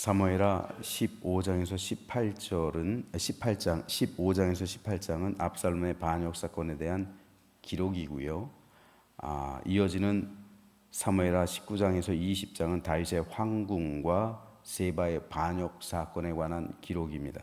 사무엘하 15장에서 15장에서 18장은 압살롬의 반역 사건에 대한 기록이고요. 이어지는 사무엘하 19장에서 20장은 다윗의 황궁과 세바의 반역 사건에 관한 기록입니다.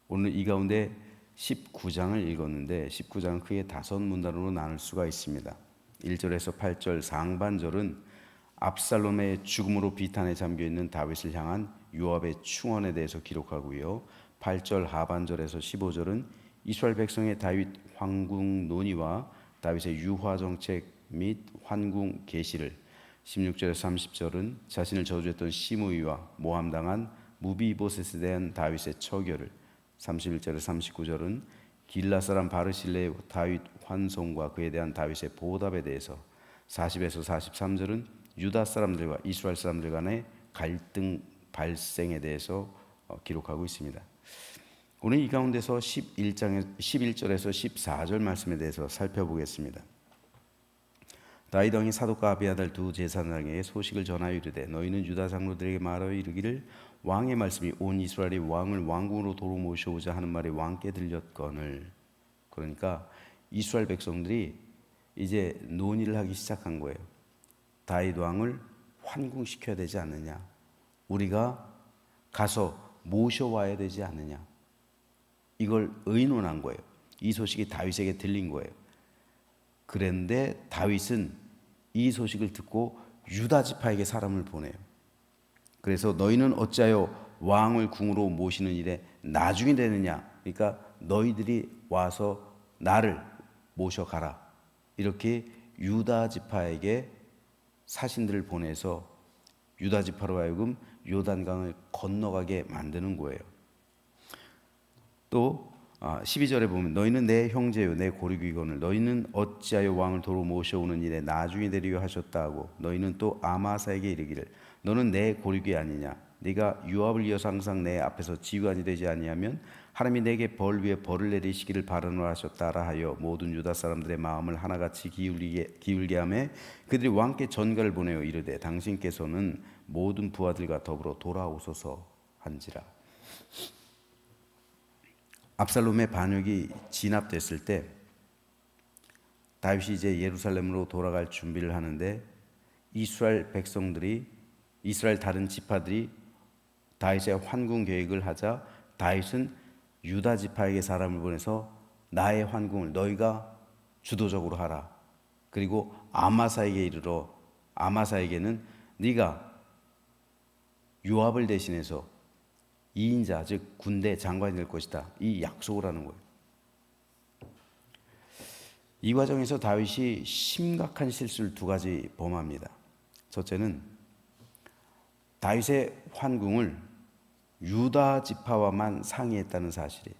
오늘 이 가운데 19장을 읽었는데 19장은 크게 5문단으로 나눌 수가 있습니다. 1절에서 8절 상반절은 압살롬의 죽음으로 비탄에 잠겨있는 다윗을 향한 요압의 충언에 대해서 기록하고요. 8절 하반절에서 15절은 이스라엘 백성의 다윗 황궁 논의와 다윗의 유화 정책 및 환궁 계시를, 16절에서 30절은 자신을 저주했던 시므이와 모함당한 무비보셋에 대한 다윗의 처결을, 31절에서 39절은 길라 사람 바르실레의 다윗 환송과 그에 대한 다윗의 보답에 대해서, 40에서 43절은 유다 사람들과 이스라엘 사람들 간의 갈등 발생에 대해서 기록하고 있습니다. 오늘 이 가운데서 11절에서 14절 말씀에 대해서 살펴보겠습니다. 다윗 왕이 사독과 아비아달 두 제사장에게 소식을 전하여 이르되 너희는 유다 장로들에게 말하여 이르기를 왕의 말씀이 온 이스라엘이 왕을 왕궁으로 도로 모셔오자 하는 말이 왕께 들렸거늘. 그러니까 이스라엘 백성들이 이제 논의를 하기 시작한 거예요. 다윗 왕을 환궁시켜야 되지 않느냐, 우리가 가서 모셔와야 되지 않느냐, 이걸 의논한 거예요. 이 소식이 다윗에게 들린 거예요. 그런데 다윗은 이 소식을 듣고 유다 지파에게 사람을 보내요. 그래서 너희는 어찌하여 왕을 궁으로 모시는 일에 나중이 되느냐, 그러니까 너희들이 와서 나를 모셔가라, 이렇게 유다 지파에게 사신들을 보내서 유다 지파로 하여금 요단강을 건너가게 만드는 거예요. 또 12절에 보면 너희는 내 형제요 내 고리귀건을 너희는 어찌하여 왕을 도로 모셔오는 일에 나중에 되리요 하셨다 하고, 너희는 또 아마사에게 이르기를 너는 내 고리귀 아니냐, 네가 요압을 이어서 항상 내 앞에서 지휘관이 되지 아니하면 하나님이 내게 벌 위에 벌을 내리시기를 바라노라 하셨다라 하여 모든 유다 사람들의 마음을 하나같이 기울게 하며 그들이 왕께 전가를 보내어 이르되 당신께서는 모든 부하들과 더불어 돌아오소서 한지라. 압살롬의 반역이 진압됐을 때 다윗이 이제 예루살렘으로 돌아갈 준비를 하는데 이스라엘 백성들이, 이스라엘 다른 지파들이 다윗의 환궁 계획을 하자 다윗은 유다 지파에게 사람을 보내서 나의 환궁을 너희가 주도적으로 하라. 그리고 아마사에게 이르러 아마사에게는 네가 요압을 대신해서 2인자 즉 군대 장관이 될 것이다, 이 약속을 하는 거예요. 이 과정에서 다윗이 심각한 실수를 2가지 범합니다. 첫째는 다윗의 환궁을 유다 지파와만 상의했다는 사실이에요.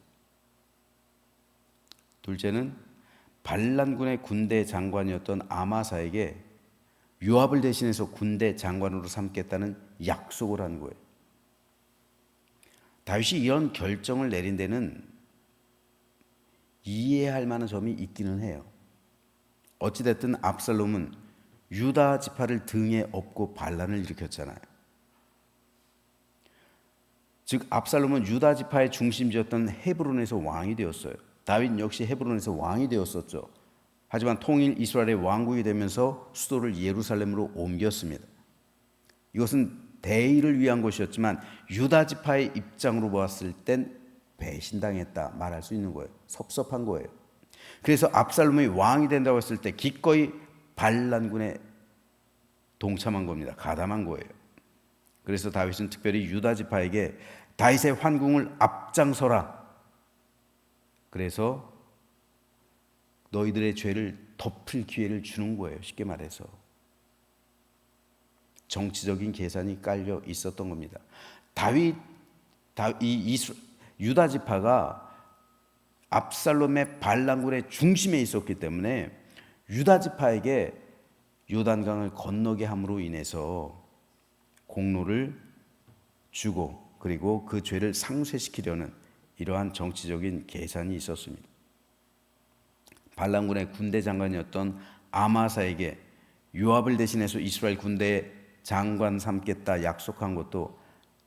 둘째는 반란군의 군대 장관이었던 아마사에게 요압을 대신해서 군대 장관으로 삼겠다는 약속을 한 거예요. 다윗이 이런 결정을 내린 데는 이해할 만한 점이 있기는 해요. 어찌됐든 압살롬은 유다 지파를 등에 업고 반란을 일으켰잖아요. 즉 압살롬은 유다 지파의 중심지였던 헤브론에서 왕이 되었어요. 다윗 역시 헤브론에서 왕이 되었었죠. 하지만 통일 이스라엘의 왕국이 되면서 수도를 예루살렘으로 옮겼습니다. 이것은 대의를 위한 것이었지만 유다 지파의 입장으로 보았을 땐 배신당했다 말할 수 있는 거예요. 섭섭한 거예요. 그래서 압살롬이 왕이 된다고 했을 때 기꺼이 반란군에 동참한 겁니다. 가담한 거예요. 그래서 다윗은 특별히 유다 지파에게 다윗의 환궁을 앞장서라, 그래서 너희들의 죄를 덮을 기회를 주는 거예요. 쉽게 말해서 정치적인 계산이 깔려 있었던 겁니다. 유다 지파가 압살롬의 반란군의 중심에 있었기 때문에 유다 지파에게 요단강을 건너게 함으로 인해서 공로를 주고 그리고 그 죄를 상쇄시키려는 이러한 정치적인 계산이 있었습니다. 반란군의 군대 장관이었던 아마사에게 요압을 대신해서 이스라엘 군대의 장관 삼겠다 약속한 것도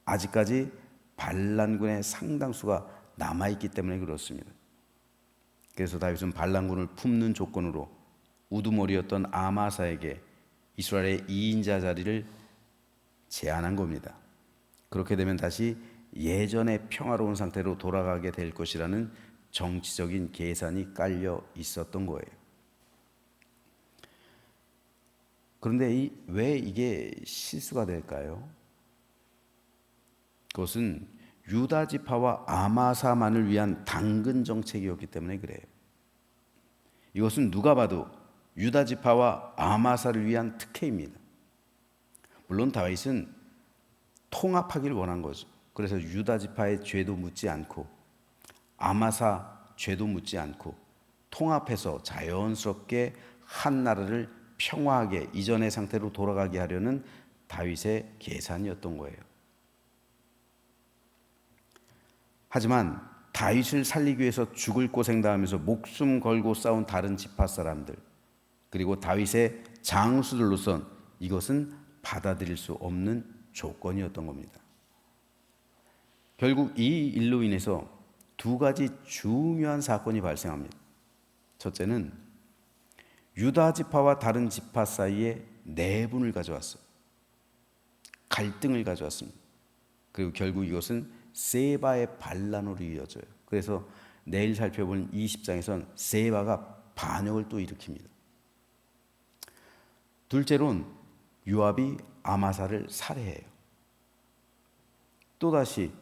아직까지 반란군의 상당수가 남아있기 때문에 그렇습니다. 그래서 다윗은 반란군을 품는 조건으로 우두머리였던 아마사에게 이스라엘의 2인자 자리를 제안한 겁니다. 그렇게 되면 다시 예전의 평화로운 상태로 돌아가게 될 것이라는 정치적인 계산이 깔려 있었던 거예요. 그런데 왜 이게 실수가 될까요? 그것은 유다 지파와 아마사만을 위한 당근 정책이었기 때문에 그래요. 이것은 누가 봐도 유다 지파와 아마사를 위한 특혜입니다. 물론 다윗은 통합하기를 원한 거죠. 그래서 유다 지파의 죄도 묻지 않고 아마사 죄도 묻지 않고 통합해서 자연스럽게 한 나라를 평화하게 이전의 상태로 돌아가게 하려는 다윗의 계산이었던 거예요. 하지만 다윗을 살리기 위해서 죽을 고생당하면서 목숨 걸고 싸운 다른 지파 사람들, 그리고 다윗의 장수들로선 이것은 받아들일 수 없는 조건이었던 겁니다. 결국 이 일로 인해서 두 가지 중요한 사건이 발생합니다. 첫째는 유다 지파와 다른 지파 사이에 내분을 가져왔어요. 갈등을 가져왔습니다. 그리고 결국 이것은 세바의 반란으로 이어져요. 그래서 내일 살펴볼 20장에선 세바가 반역을 또 일으킵니다. 둘째로는 요압이 아마사를 살해해요. 또다시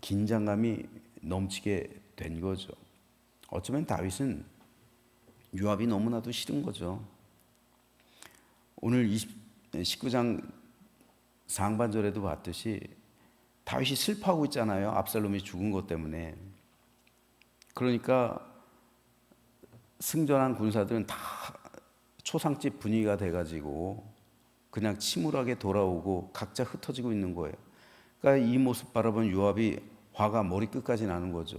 긴장감이 넘치게 된 거죠. 어쩌면 다윗은 요압이 너무나도 싫은 거죠. 오늘 19장 상반절에도 봤듯이 다윗이 슬퍼하고 있잖아요. 압살롬이 죽은 것 때문에. 그러니까 승전한 군사들은 다 초상집 분위기가 돼가지고 그냥 침울하게 돌아오고 각자 흩어지고 있는 거예요. 그러니까 이 모습 바라본 요압이 화가 머리끝까지 나는 거죠.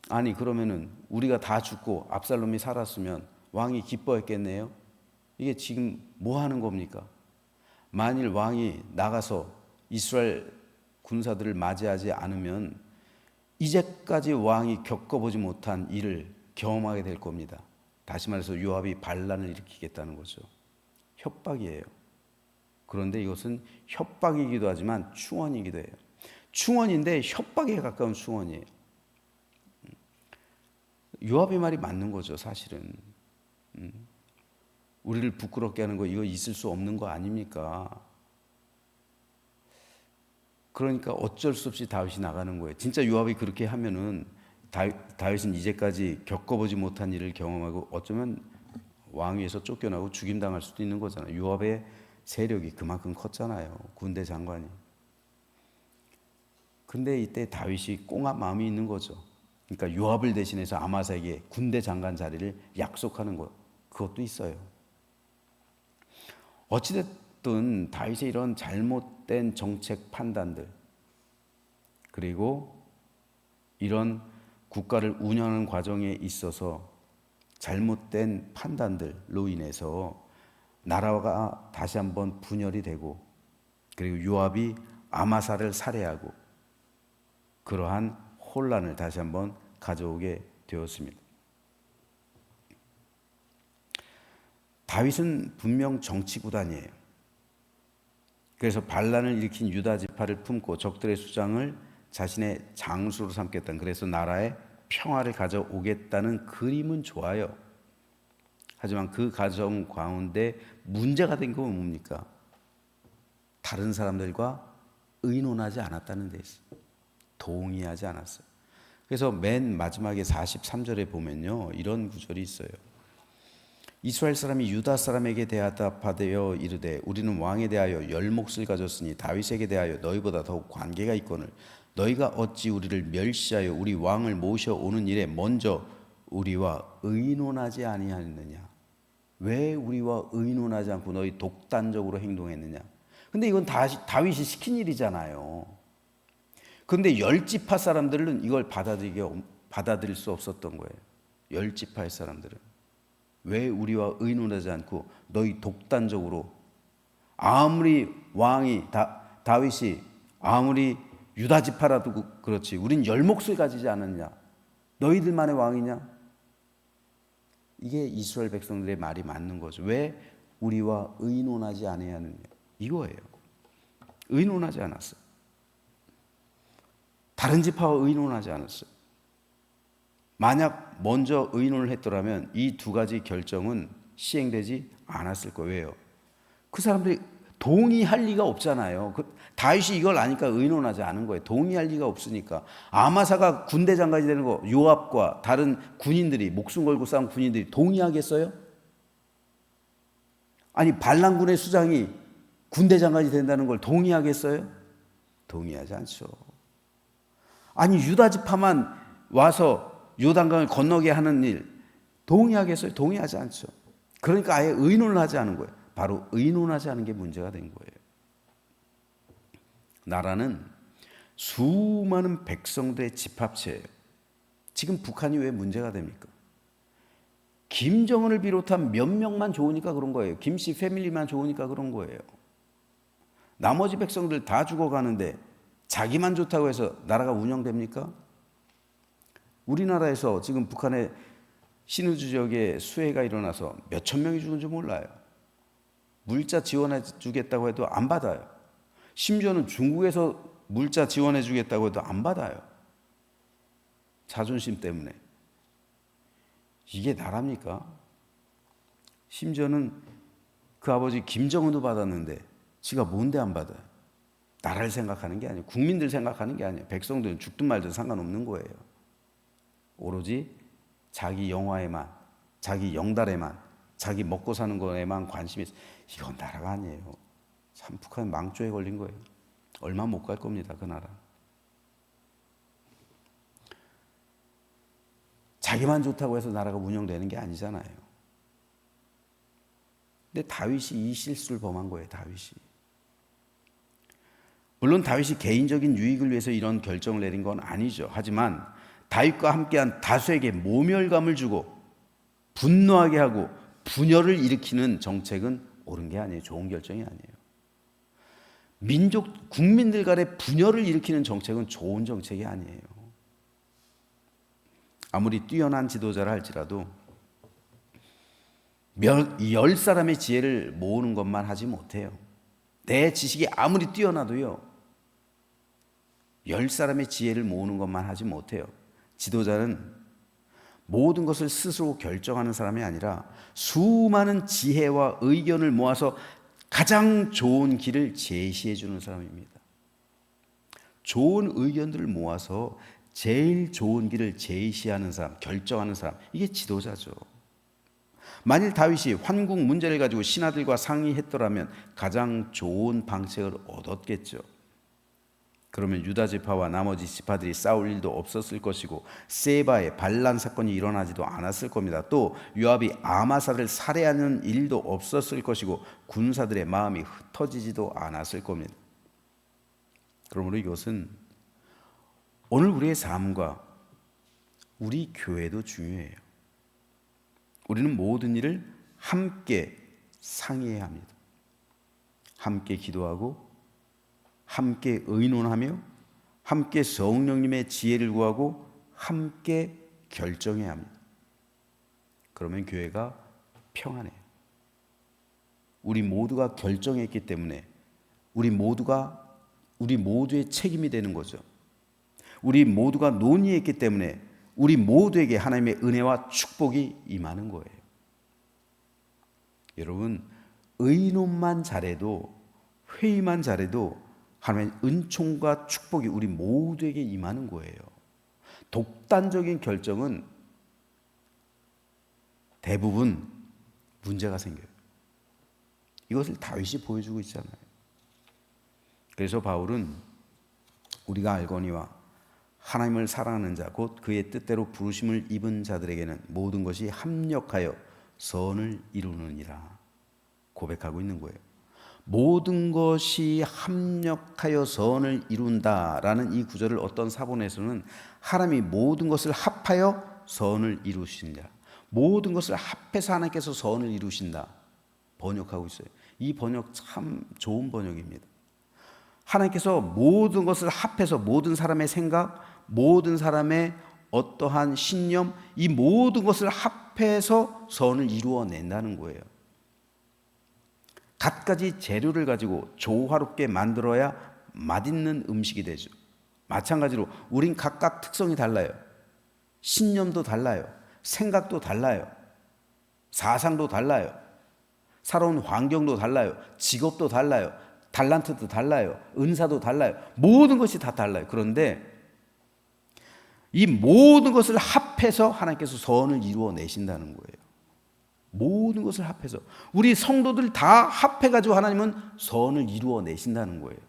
아니 그러면은 우리가 다 죽고 압살롬이 살았으면 왕이 기뻐했겠네요. 이게 지금 뭐 하는 겁니까? 만일 왕이 나가서 이스라엘 군사들을 맞이하지 않으면 이제까지 왕이 겪어보지 못한 일을 경험하게 될 겁니다. 다시 말해서 요압이 반란을 일으키겠다는 거죠. 협박이에요. 그런데 이것은 협박이기도 하지만 충언이기도 해요. 충언인데 협박에 가까운 충언이에요. 요압의 말이 맞는 거죠, 사실은. 우리를 부끄럽게 하는 거 이거 있을 수 없는 거 아닙니까? 그러니까 어쩔 수 없이 다윗이 나가는 거예요. 진짜 요압이 그렇게 하면은 다윗은 이제까지 겪어보지 못한 일을 경험하고 어쩌면 왕위에서 쫓겨나고 죽임당할 수도 있는 거잖아요. 요압의 세력이 그만큼 컸잖아요. 군대 장관이. 근데 이때 다윗이 꽁한 마음이 있는 거죠. 그러니까 요압을 대신해서 아마사에게 군대 장관 자리를 약속하는 것, 그것도 있어요. 어찌됐든 다윗의 이런 잘못된 정책 판단들, 그리고 이런 국가를 운영하는 과정에 있어서 잘못된 판단들로 인해서 나라가 다시 한번 분열이 되고, 그리고 요압이 아마사를 살해하고 그러한 혼란을 다시 한번 가져오게 되었습니다. 다윗은 분명 정치구단이에요. 그래서 반란을 일으킨 유다 지파를 품고 적들의 수장을 자신의 장수로 삼겠다는, 그래서 나라에 평화를 가져오겠다는 그림은 좋아요. 하지만 그 과정 가운데 문제가 된 건 뭡니까? 다른 사람들과 의논하지 않았다는 데 있어요. 동의하지 않았어요. 그래서 맨 마지막에 43절에 보면요, 이런 구절이 있어요. 이스라엘 사람이 유다 사람에게 대답하되어 이르되 우리는 왕에 대하여 열 몫을 가졌으니 다윗에게 대하여 너희보다 더욱 관계가 있거늘 너희가 어찌 우리를 멸시하여 우리 왕을 모셔오는 일에 먼저 우리와 의논하지 아니하였느냐? 왜 우리와 의논하지 않고 너희 독단적으로 행동했느냐? 근데 이건 다윗이 시킨 일이잖아요. 근데 열 지파 사람들은 이걸 받아들일 수 없었던 거예요. 열 지파의 사람들은. 왜 우리와 의논하지 않고 너희 독단적으로 아무리 왕이 다윗이 아무리 유다 지파라도 그렇지 우린 열 몫을 가지지 않았냐? 너희들만의 왕이냐? 이게 이스라엘 백성들의 말이 맞는 거죠. 왜 우리와 의논하지 아니하느냐? 이거예요. 의논하지 않았어요. 다른 지파와 의논하지 않았어요. 만약 먼저 의논을 했더라면 이 두 가지 결정은 시행되지 않았을 거예요. 왜요? 그 사람들이 동의할 리가 없잖아요. 다윗이 이걸 아니까 의논하지 않은 거예요. 동의할 리가 없으니까. 아마사가 군대 장관이 되는 거 요압과 다른 군인들이 목숨 걸고 싸운 군인들이 동의하겠어요? 아니 반란군의 수장이 군대 장관이 된다는 걸 동의하겠어요? 동의하지 않죠. 아니 유다 지파만 와서 요단강을 건너게 하는 일 동의하겠어요? 동의하지 않죠. 그러니까 아예 의논을 하지 않은 거예요. 바로 의논하지 않은 게 문제가 된 거예요. 나라는 수많은 백성들의 집합체예요. 지금 북한이 왜 문제가 됩니까? 김정은을 비롯한 몇 명만 좋으니까 그런 거예요. 김씨 패밀리만 좋으니까 그런 거예요. 나머지 백성들 다 죽어가는데 자기만 좋다고 해서 나라가 운영됩니까? 우리나라에서 지금 북한의 신우주 지역에 수해가 일어나서 몇천 명이 죽은 줄 몰라요. 물자 지원해 주겠다고 해도 안 받아요. 심지어는 중국에서 물자 지원해 주겠다고 해도 안 받아요. 자존심 때문에. 이게 나랍니까? 심지어는 그 아버지 김정은도 받았는데 지가 뭔데 안 받아요? 나라를 생각하는 게 아니에요. 국민들 생각하는 게 아니에요. 백성들은 죽든 말든 상관없는 거예요. 오로지 자기 영화에만, 자기 영달에만, 자기 먹고 사는 거에만 관심이 있어요. 이건 나라가 아니에요. 참 북한 망조에 걸린 거예요. 얼마 못 갈 겁니다. 그 나라. 자기만 좋다고 해서 나라가 운영되는 게 아니잖아요. 근데 다윗이 이 실수를 범한 거예요. 다윗이. 물론 다윗이 개인적인 유익을 위해서 이런 결정을 내린 건 아니죠. 하지만 다윗과 함께한 다수에게 모멸감을 주고 분노하게 하고 분열을 일으키는 정책은 옳은 게 아니에요. 좋은 결정이 아니에요. 국민들 간의 분열을 일으키는 정책은 좋은 정책이 아니에요. 아무리 뛰어난 지도자라 할지라도 10사람의 지혜를 모으는 것만 하지 못해요. 내 지식이 아무리 뛰어나도요. 10사람의 지혜를 모으는 것만 하지 못해요. 지도자는 모든 것을 스스로 결정하는 사람이 아니라 수많은 지혜와 의견을 모아서 가장 좋은 길을 제시해 주는 사람입니다. 좋은 의견들을 모아서 제일 좋은 길을 제시하는 사람, 결정하는 사람, 이게 지도자죠. 만일 다윗이 환국 문제를 가지고 신하들과 상의했더라면 가장 좋은 방책을 얻었겠죠. 그러면 유다 지파와 나머지 지파들이 싸울 일도 없었을 것이고 세바의 반란 사건이 일어나지도 않았을 겁니다. 또 요압이 아마사를 살해하는 일도 없었을 것이고 군사들의 마음이 흩어지지도 않았을 겁니다. 그러므로 이것은 오늘 우리의 삶과 우리 교회도 중요해요. 우리는 모든 일을 함께 상의해야 합니다. 함께 기도하고 함께 의논하며 함께 성령님의 지혜를 구하고 함께 결정해야 합니다. 그러면 교회가 평안해요. 우리 모두가 결정했기 때문에 우리 모두의 책임이 되는 거죠. 우리 모두가 논의했기 때문에 우리 모두에게 하나님의 은혜와 축복이 임하는 거예요. 여러분, 의논만 잘해도 회의만 잘해도 하나님의 은총과 축복이 우리 모두에게 임하는 거예요. 독단적인 결정은 대부분 문제가 생겨요. 이것을 다윗이 보여주고 있잖아요. 그래서 바울은 우리가 알거니와 하나님을 사랑하는 자 곧 그의 뜻대로 부르심을 입은 자들에게는 모든 것이 합력하여 선을 이루느니라 고백하고 있는 거예요. 모든 것이 합력하여 선을 이룬다라는 이 구절을 어떤 사본에서는 하나님이 모든 것을 합하여 선을 이루신다. 모든 것을 합해서 하나님께서 선을 이루신다. 번역하고 있어요. 이 번역 참 좋은 번역입니다. 하나님께서 모든 것을 합해서 모든 사람의 생각, 모든 사람의 어떠한 신념, 이 모든 것을 합해서 선을 이루어낸다는 거예요. 갖가지 재료를 가지고 조화롭게 만들어야 맛있는 음식이 되죠. 마찬가지로 우린 각각 특성이 달라요. 신념도 달라요. 생각도 달라요. 사상도 달라요. 살아온 환경도 달라요. 직업도 달라요. 달란트도 달라요. 은사도 달라요. 모든 것이 다 달라요. 그런데 이 모든 것을 합해서 하나님께서 선을 이루어내신다는 거예요. 모든 것을 합해서 우리 성도들 다 합해가지고 하나님은 선을 이루어내신다는 거예요.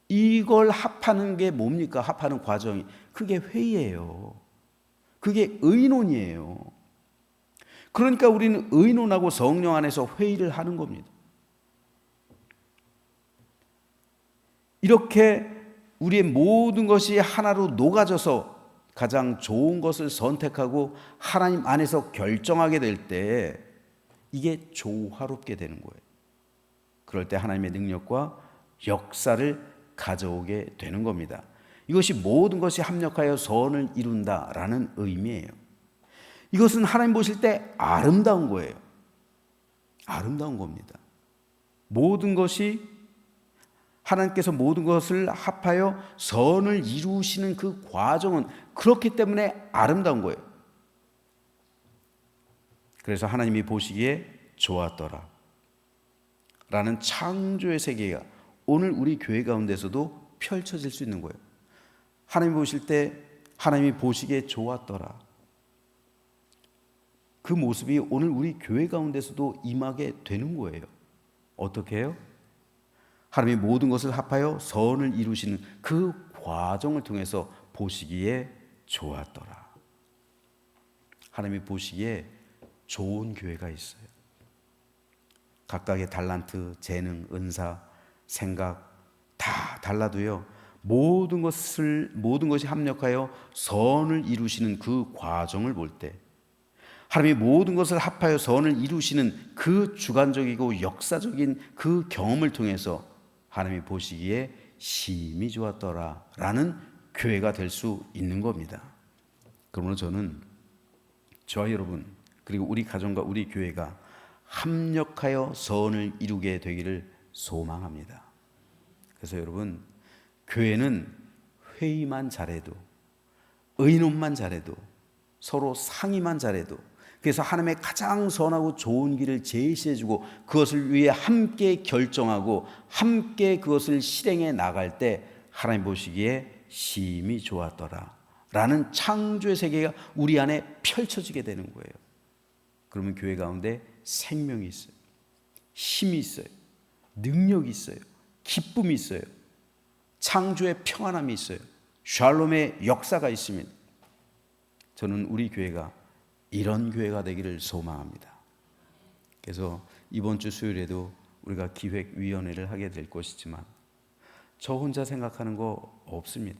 이걸 합하는 게 뭡니까? 합하는 과정이 그게 회의예요. 그게 의논이에요. 그러니까 우리는 의논하고 성령 안에서 회의를 하는 겁니다. 이렇게 우리의 모든 것이 하나로 녹아져서 가장 좋은 것을 선택하고 하나님 안에서 결정하게 될 때 이게 조화롭게 되는 거예요. 그럴 때 하나님의 능력과 역사를 가져오게 되는 겁니다. 이것이 모든 것이 합력하여 선을 이룬다라는 의미예요. 이것은 하나님 보실 때 아름다운 거예요. 아름다운 겁니다. 모든 것이 하나님께서 모든 것을 합하여 선을 이루시는 그 과정은 그렇기 때문에 아름다운 거예요. 그래서 하나님이 보시기에 좋았더라 라는 창조의 세계가 오늘 우리 교회 가운데서도 펼쳐질 수 있는 거예요. 하나님이 보실 때 하나님이 보시기에 좋았더라. 그 모습이 오늘 우리 교회 가운데서도 임하게 되는 거예요. 어떻게 해요? 하나님이 모든 것을 합하여 선을 이루시는 그 과정을 통해서 보시기에 좋았더라. 하나님이 보시기에 좋은 교회가 있어요. 각각의 달란트, 재능, 은사, 생각 다 달라도요. 모든 것이 합력하여 선을 이루시는 그 과정을 볼 때 하나님이 모든 것을 합하여 선을 이루시는 그 주관적이고 역사적인 그 경험을 통해서 하나님이 보시기에 심히 좋았더라 라는 교회가 될 수 있는 겁니다. 그러므로 저는 저와 여러분 그리고 우리 가정과 우리 교회가 합력하여 선을 이루게 되기를 소망합니다. 그래서 여러분 교회는 회의만 잘해도 의논만 잘해도 서로 상의만 잘해도 그래서 하나님의 가장 선하고 좋은 길을 제시해주고 그것을 위해 함께 결정하고 함께 그것을 실행해 나갈 때 하나님 보시기에 심히 좋았더라 라는 창조의 세계가 우리 안에 펼쳐지게 되는 거예요. 그러면 교회 가운데 생명이 있어요. 힘이 있어요. 능력이 있어요. 기쁨이 있어요. 창조의 평안함이 있어요. 샬롬의 역사가 있습니다. 저는 우리 교회가 이런 교회가 되기를 소망합니다. 그래서 이번 주 수요일에도 우리가 기획위원회를 하게 될 것이지만 저 혼자 생각하는 거 없습니다.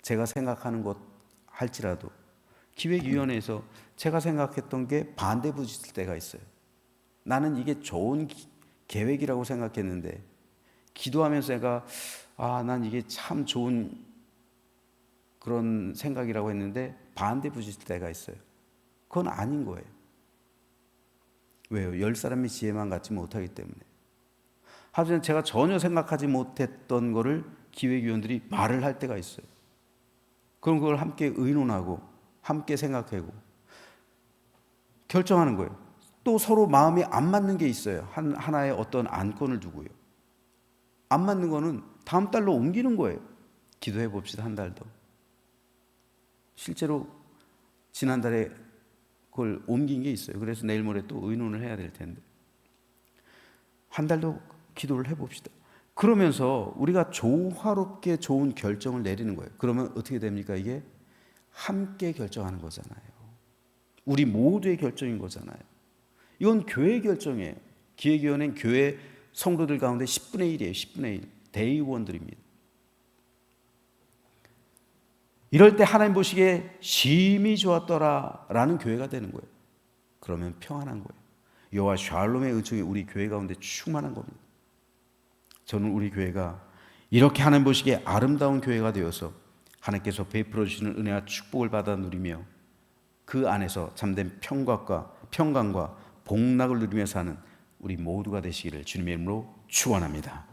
제가 생각하는 것 할지라도 기획위원회에서 제가 생각했던 게 반대 부딪힐 때가 있어요. 나는 이게 좋은 계획이라고 생각했는데 기도하면서 제가 난 이게 참 좋은 그런 생각이라고 했는데 반대 부딪힐 때가 있어요. 그건 아닌 거예요. 왜요? 10사람의 지혜만 갖지 못하기 때문에. 하지만 제가 전혀 생각하지 못했던 거를 기획위원들이 말을 할 때가 있어요. 그럼 그걸 함께 의논하고 함께 생각하고 결정하는 거예요. 또 서로 마음이 안 맞는 게 있어요. 하나의 어떤 안건을 두고요. 안 맞는 거는 다음 달로 옮기는 거예요. 기도해 봅시다. 한 달 더. 실제로 지난달에 그걸 옮긴 게 있어요. 그래서 내일 모레 또 의논을 해야 될 텐데 한 달 더 기도를 해봅시다. 그러면서 우리가 조화롭게 좋은 결정을 내리는 거예요. 그러면 어떻게 됩니까? 이게 함께 결정하는 거잖아요. 우리 모두의 결정인 거잖아요. 이건 교회 결정이에요. 기획위원회는 교회 성도들 가운데 10분의 1이에요. 10분의 1. 대의원들입니다. 이럴 때 하나님 보시기에 심히 좋았더라 라는 교회가 되는 거예요. 그러면 평안한 거예요. 여호와 샬롬의 은총이 우리 교회 가운데 충만한 겁니다. 저는 우리 교회가 이렇게 하나님 보시기에 아름다운 교회가 되어서 하나님께서 베풀어 주시는 은혜와 축복을 받아 누리며 그 안에서 참된 평강과 복락을 누리며 사는 우리 모두가 되시기를 주님의 이름으로 축원합니다.